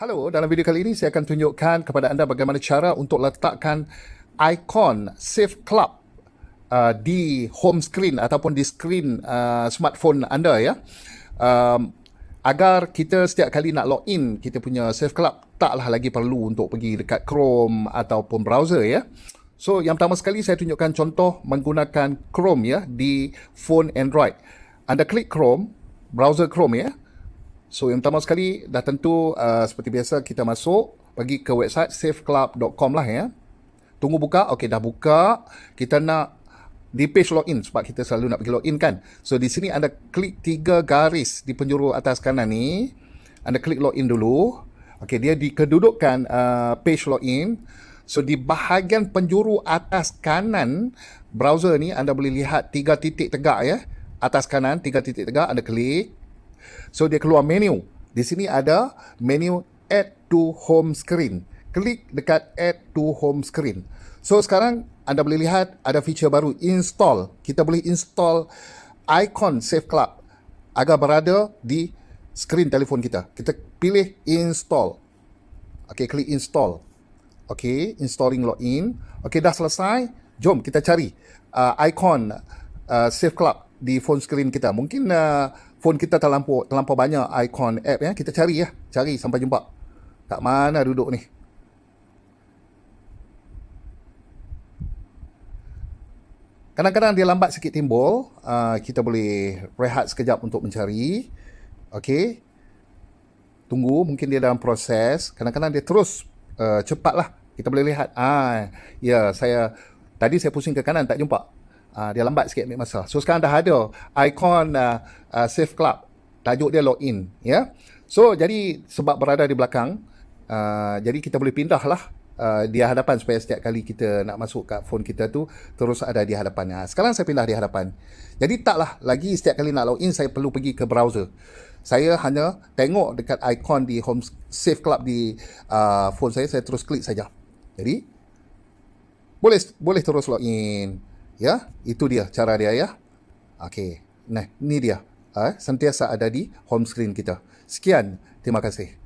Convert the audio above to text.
Halo, dalam video kali ini saya akan tunjukkan kepada anda bagaimana cara untuk letakkan ikon Save Club di home screen ataupun di screen smartphone anda ya. Agar kita setiap kali nak login kita punya Save Club taklah lagi perlu untuk pergi dekat Chrome ataupun browser ya. So yang pertama sekali saya tunjukkan contoh menggunakan Chrome ya di phone Android. Anda klik Chrome, browser Chrome ya. So yang pertama sekali dah tentu seperti biasa kita masuk pergi ke website saveclub.com lah ya. Tunggu buka. Okey, dah buka. Kita nak di page login sebab kita selalu nak pergi login kan. So di sini anda klik 3 garis di penjuru atas kanan ni. Anda klik login dulu. Okey, dia di kedudukan page login. So di bahagian penjuru atas kanan browser ni anda boleh lihat 3 titik tegak ya. Atas kanan 3 titik tegak anda klik. So dia keluar menu. Di sini ada menu Add to Home Screen. Klik dekat Add to Home Screen. So sekarang anda boleh lihat ada feature baru install. Kita boleh install icon Save Club agar berada di skrin telefon kita. Kita pilih install. Okey, klik install. Okey, installing login. Okey, dah selesai. Jom kita cari icon Save Club di phone screen kita. Mungkin phone kita terlampau banyak ikon app ya. Kita cari ya. Cari sampai jumpa. Kat mana duduk ni? Kadang-kadang dia lambat sikit timbul. Kita boleh rehat sekejap untuk mencari. Okey. Tunggu. Mungkin dia dalam proses. Kadang-kadang dia terus cepatlah. Kita boleh lihat. Ya, tadi saya pusing ke kanan tak jumpa. Dia lambat sikit ambil masa. So sekarang dah ada ikon Save Club. Tajuk dia login ya. So jadi sebab berada di belakang, jadi kita boleh pindah lah di hadapan supaya setiap kali kita nak masuk kat phone kita tu terus ada di hadapan. Sekarang saya pindah di hadapan. Jadi taklah lagi setiap kali nak login saya perlu pergi ke browser. Saya hanya tengok dekat ikon di home Save Club di phone saya terus klik saja. Jadi boleh terus login. Ya, itu dia cara dia ya. Okey. Nah, ni dia. Sentiasa ada di home screen kita. Sekian, terima kasih.